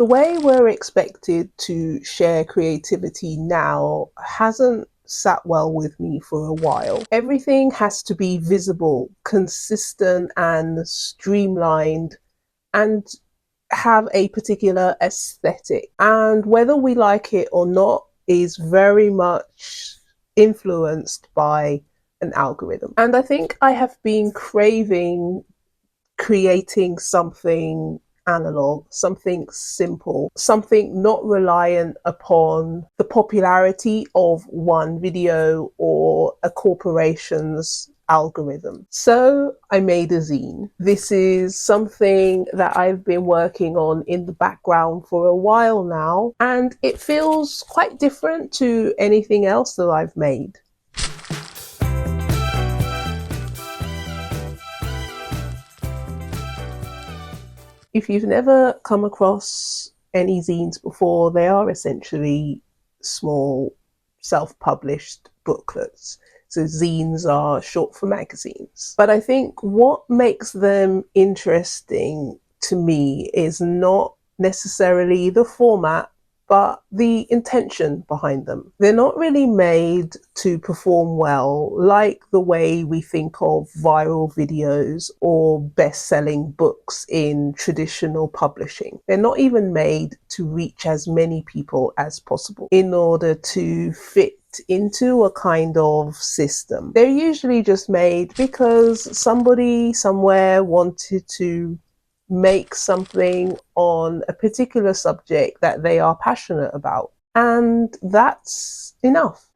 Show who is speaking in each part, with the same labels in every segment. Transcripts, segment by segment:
Speaker 1: The way we're expected to share creativity now hasn't sat well with me for a while. Everything has to be visible, consistent, and streamlined, and have a particular aesthetic. And whether we like it or not is very much influenced by an algorithm. And I think I have been craving creating something analog, something simple, something not reliant upon the popularity of one video or a corporation's algorithm. So I made a zine. This is something that I've been working on in the background for a while now, and it feels quite different to anything else that I've made. If you've never come across any zines before, they are essentially small self-published booklets. So zines are short for magazines. But I think what makes them interesting to me is not necessarily the format, but the intention behind them. They're not really made to perform well like the way we think of viral videos or best-selling books in traditional publishing. They're not even made to reach as many people as possible in order to fit into a kind of system. They're usually just made because somebody somewhere wanted to make something on a particular subject that they are passionate about. And that's enough.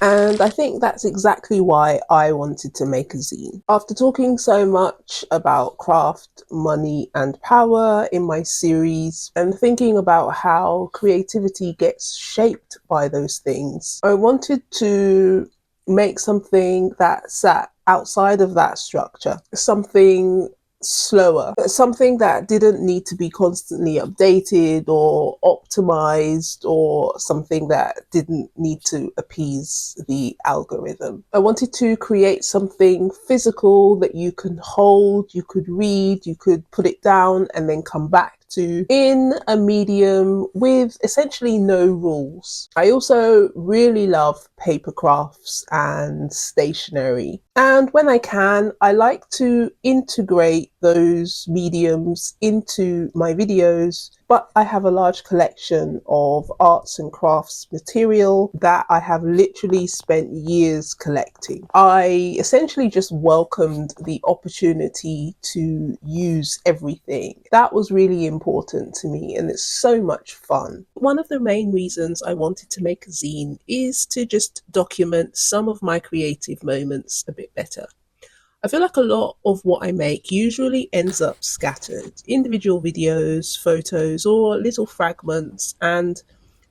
Speaker 1: And I think that's exactly why I wanted to make a zine. After talking so much about craft, money, and power in my series, and thinking about how creativity gets shaped by those things, I wanted to make something that sat outside of that structure, something slower, something that didn't need to be constantly updated or optimized, or something that didn't need to appease the algorithm. I wanted to create something physical that you can hold, you could read, you could put it down and then come back to, in a medium with essentially no rules. I also really love paper crafts and stationery. And when I can, I like to integrate those mediums into my videos, but I have a large collection of arts and crafts material that I have literally spent years collecting. I essentially just welcomed the opportunity to use everything. That was really important to me, and it's so much fun. One of the main reasons I wanted to make a zine is to just document some of my creative moments a bit better. I feel like a lot of what I make usually ends up scattered, individual videos, photos, or little fragments, and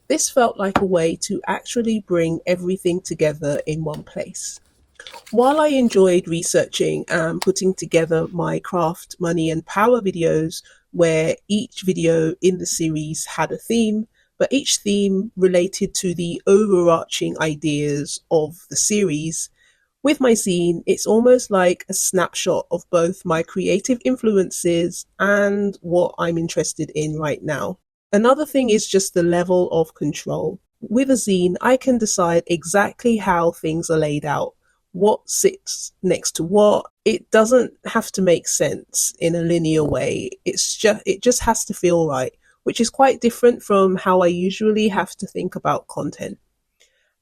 Speaker 1: this felt like a way to actually bring everything together in one place. While I enjoyed researching and putting together my craft, money, and power videos, where each video in the series had a theme, but each theme related to the overarching ideas of the series, with my zine, it's almost like a snapshot of both my creative influences and what I'm interested in right now. Another thing is just the level of control. With a zine, I can decide exactly how things are laid out, what sits next to what. It doesn't have to make sense in a linear way. It just has to feel right, which is quite different from how I usually have to think about content.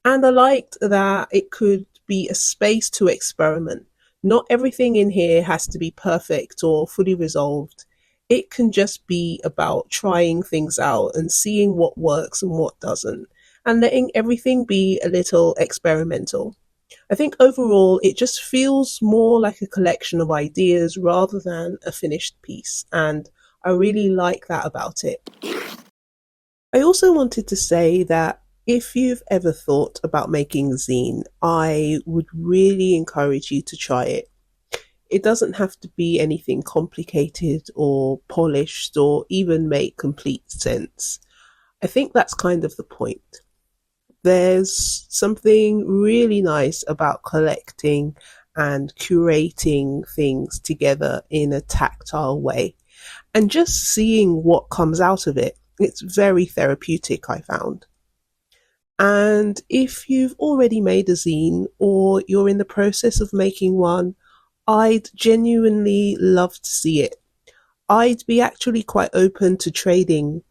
Speaker 1: And I liked that it could be a space to experiment. Not everything in here has to be perfect or fully resolved. It can just be about trying things out and seeing what works and what doesn't, and letting everything be a little experimental. I think overall it just feels more like a collection of ideas rather than a finished piece, and I really like that about it. I also wanted to say that if you've ever thought about making a zine, I would really encourage you to try it. It doesn't have to be anything complicated or polished or even make complete sense. I think that's kind of the point. There's something really nice about collecting and curating things together in a tactile way and just seeing what comes out of it. It's very therapeutic, I found. And if you've already made a zine or you're in the process of making one, I'd genuinely love to see it. I'd be actually quite open to trading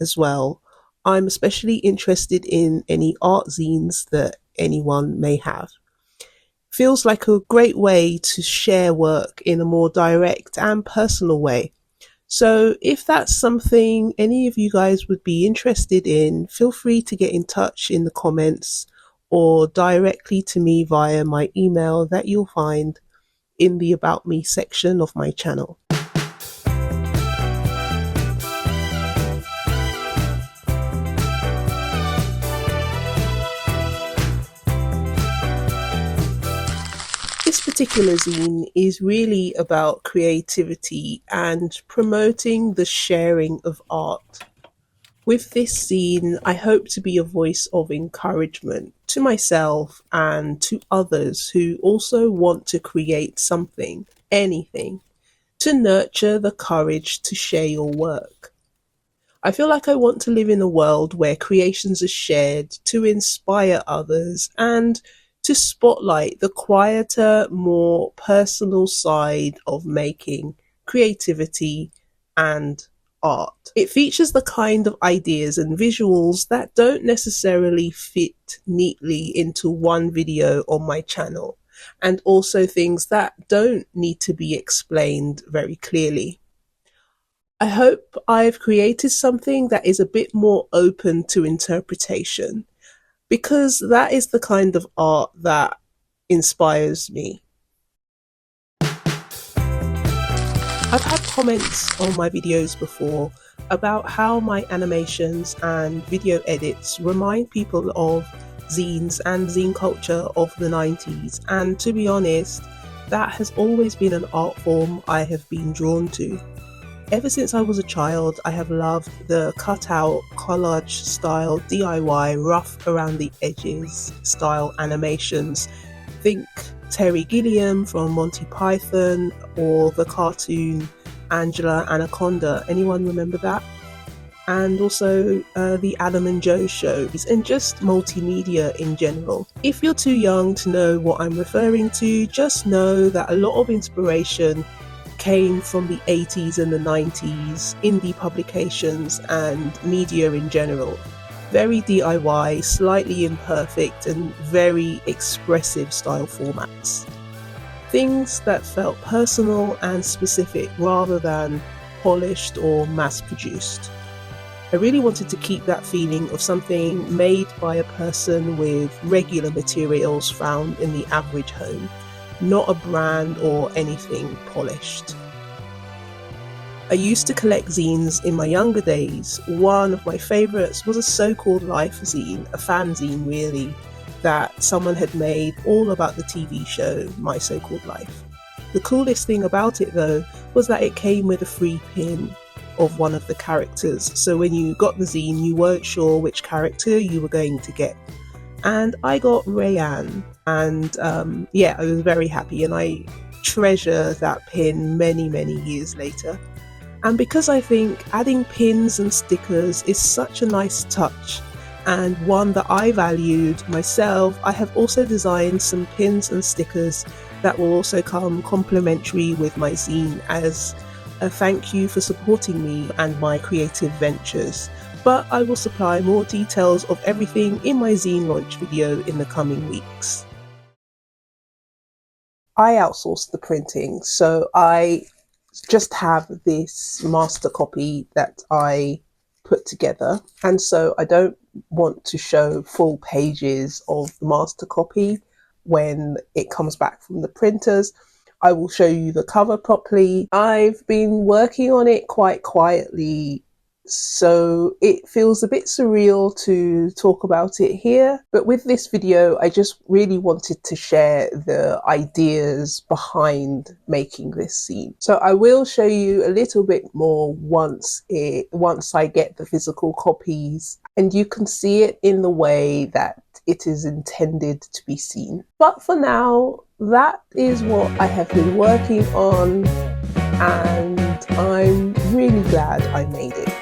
Speaker 1: as well. I'm especially interested in any art zines that anyone may have. Feels like a great way to share work in a more direct and personal way. So if that's something any of you guys would be interested in, feel free to get in touch in the comments or directly to me via my email that you'll find in the About Me section of my channel. This particular zine is really about creativity and promoting the sharing of art. With this zine, I hope to be a voice of encouragement to myself and to others who also want to create something, anything, to nurture the courage to share your work. I feel like I want to live in a world where creations are shared to inspire others and to spotlight the quieter, more personal side of making, creativity, and art. It features the kind of ideas and visuals that don't necessarily fit neatly into one video on my channel, and also things that don't need to be explained very clearly. I hope I've created something that is a bit more open to interpretation, because that is the kind of art that inspires me. I've had comments on my videos before about how my animations and video edits remind people of zines and zine culture of the 90s, and to be honest, that has always been an art form I have been drawn to. Ever since I was a child, I have loved the cutout, collage style, DIY, rough around the edges style animations. Think Terry Gilliam from Monty Python or the cartoon Angela Anaconda. Anyone remember that? And also the Adam and Joe shows, and just multimedia in general. If you're too young to know what I'm referring to, just know that a lot of inspiration came from the 80s and the 90s, indie publications and media in general. Very DIY, slightly imperfect and very expressive style formats. Things that felt personal and specific rather than polished or mass-produced. I really wanted to keep that feeling of something made by a person with regular materials found in the average home, not a brand or anything polished. I used to collect zines in my younger days. One of my favourites was a So-Called Life zine, a fanzine really, that someone had made all about the TV show My So-Called Life. The coolest thing about it though was that it came with a free pin of one of the characters, so when you got the zine you weren't sure which character you were going to get. And I got Rayanne, and I was very happy, and I treasure that pin many years later. And because I think adding pins and stickers is such a nice touch and one that I valued myself, I have also designed some pins and stickers that will also come complimentary with my zine as a thank you for supporting me and my creative ventures. But I will supply more details of everything in my zine launch video in the coming weeks. I outsourced the printing, so I just have this master copy that I put together, and so I don't want to show full pages of the master copy when it comes back from the printers. I will show you the cover properly. I've been working on it quite quietly, so it feels a bit surreal to talk about it here. But with this video, I just really wanted to share the ideas behind making this zine. So I will show you a little bit more once I get the physical copies, and you can see it in the way that it is intended to be seen. But for now, that is what I have been working on, and I'm really glad I made it.